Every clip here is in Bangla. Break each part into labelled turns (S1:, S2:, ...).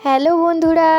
S1: হ্যালো বন্ধুরা,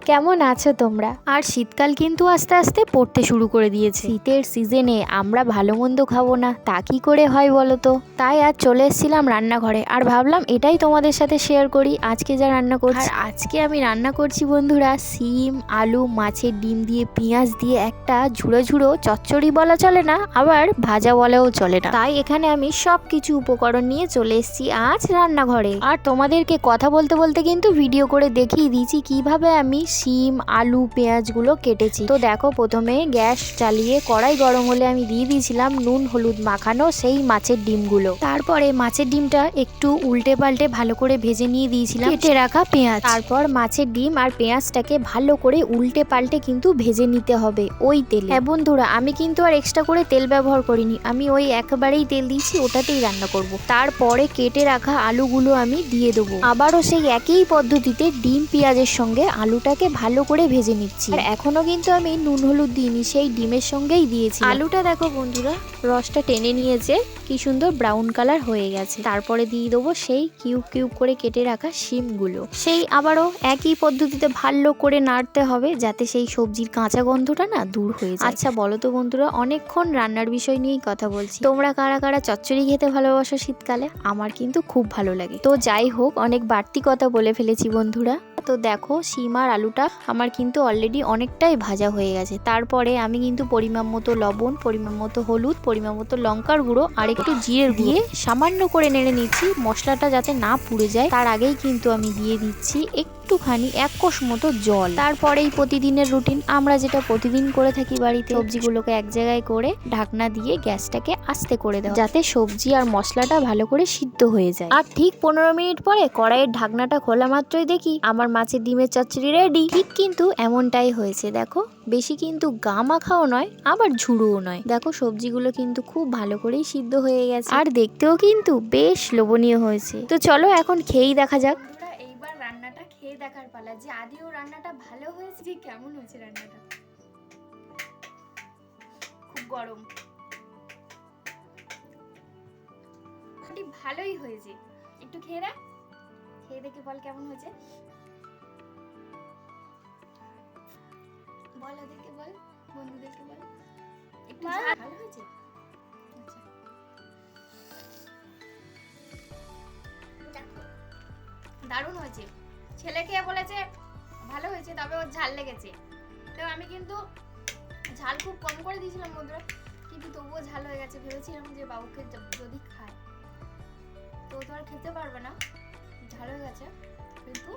S1: কেমন আছো তোমরা? আর শীতকাল কিন্তু আস্তে আস্তে পড়তে শুরু করে দিয়েছে। শীতের সিজনে আমরা ভালো মন্দ খাবো না, তা কি করে হয় বলো তো? তাই আজ চলে এসেছিলাম রান্নাঘরে, আর ভাবলাম এটাই তোমাদের সাথে শেয়ার করি আজকে যা রান্না করছি। আর আজকে আমি রান্না করছি বন্ধুরা সিম, আলু, মাছের ডিম দিয়ে পেঁয়াজ দিয়ে একটা ঝুড়ো ঝুড়ো চচ্চড়ি বলা চলে না, আবার ভাজা বলেও চলে না। তাই এখানে আমি সব কিছু উপকরণ নিয়ে চলে এসেছি আজ রান্নাঘরে। আর তোমাদেরকে কথা বলতে বলতে কিন্তু ভিডিও করে দেখিয়ে দিয়েছি কিভাবে আমি সিম, আলু, পেঁয়াজগুলো কেটেছি। তো দেখো, প্রথমে গ্যাস চালিয়ে কড়াই গরম হলে আমি দিয়ে দিয়েছিলাম নুন হলুদ মাখানো সেই মাছের ডিমগুলো। তারপরে মাছের ডিমটা একটু উল্টে পাল্টে ভালো করে ভেজে নিয়ে দিয়েছিলাম কেটে রাখা পেঁয়াজ। তারপর মাছের ডিম আর পেঁয়াজটাকে ভালো করে উল্টে পাল্টে কিন্তু ভেজে নিতে হবে ওই তেলে। হ্যাঁ বন্ধুরা, আমি কিন্তু আর এক্সট্রা করে তেল ব্যবহার করিনি, আমি ওই একেবারেই তেল দিয়েছি, ওটাতেই রান্না করব। তারপরে কেটে রাখা আলুগুলো আমি দিয়ে দেবো। আবারও সেই একই পদ্ধতিতে ডিম পেঁয়াজের সঙ্গে আলুটাকে ভালো করে ভেজে নিচ্ছি। আর এখনো কিন্তু আমি নুন হলুদ দিইনি, সেই ডিমের সঙ্গেই দিয়েছি। আলুটা দেখো বন্ধুরা, রসটা টেনে নিয়েছে, কি সুন্দর ব্রাউন কালার হয়ে গেছে। তারপরে দিয়ে দেবো সেই কিউব কিউব করে কেটে রাখা শিমগুলো। সেই আবারও একই পদ্ধতিতে ভালো করে নাড়তে হবে যাতে সেই সবজির কাঁচা গন্ধটা না দূর হয়ে যায়। আচ্ছা বলো তো বন্ধুরা, অনেকক্ষণ রান্নার বিষয় নিয়েই কথা বলছি, তোমরা কারা কারা চচ্চড়ি খেতে ভালোবাসো শীতকালে? আমার কিন্তু খুব ভালো লাগে। তো যাই হোক, অনেক বাড়তি কথা বলে ফেলেছি বন্ধুরা। তো দেখো, শিম আর আলুটা আমার কিন্তু অলরেডি অনেকটাই ভাজা হয়ে গেছে। তারপরে আমি কিন্তু পরিমাণ মতো লবণ, পরিমাণ মতো হলুদ, পরিমাণ মতো লঙ্কার গুঁড়ো আর একটু জিরের দিয়ে সামান্য করে নেড়ে নিচ্ছি, মশলাটা যাতে না পুড়ে যায়। তার আগেই কিন্তু আমি দিয়ে দিচ্ছি একটুখানি 1 কোষ মতো জল। তারপরেই প্রতিদিনের রুটিন, আমরা যেটা প্রতিদিন করে থাকি বাড়িতে, সবজিগুলোকে এক জায়গায় করে ঢাকনা দিয়ে গ্যাসটাকে আস্তে করে দাও যাতে সবজি আর মশলাটা ভালো করে সিদ্ধ হয়ে যায়। আর ঠিক 15 মিনিট পরে কড়াইয়ের ঢাকনাটা খোলা মাত্রই দেখি আমার মাছের ডিমের চচ্চড়ি রেডি। ঠিক কিন্তু এমনটাই হয়েছে, দেখো বেশি কিন্তু গা মাখাও নয়, আবার ঝুড়োও নয়। দেখো সবজিগুলো কিন্তু খুব ভালো করেই সিদ্ধ হয়ে গেছে, আর দেখতেও কিন্তু বেশ লোভনীয় হয়েছে। তো চলো এখন খেয়েই দেখা যাক। এইবার রান্নাটা খেয়ে দেখার পালা, যে আদিও রান্নাটা ভালো হয়েছে, যে কেমন হয়েছে রান্নাটা। খুব গরম, ভালোই হয়েছে। একটু খেয়ে দেখ, খেয়ে দেখে বল কেমন হয়েছে। বল ওদেরকে, বল বন্ধুদেরকে, বল একটু ভালো হয়েছে। দারুণ হয়েছে। ছেলেকে বলেছে ভালো হয়েছে, তবে ওর ঝাল লেগেছে। তো আমি কিন্তু ঝাল খুব কম করে দিয়েছিলাম বন্ধুরা, কিন্তু তবুও ঝাল হয়ে গেছে। ভেবেছিলাম যে বাবুকে যদি খায় তো আর খেতে পারবে না, ঝাল হয়ে গেছে, কিন্তু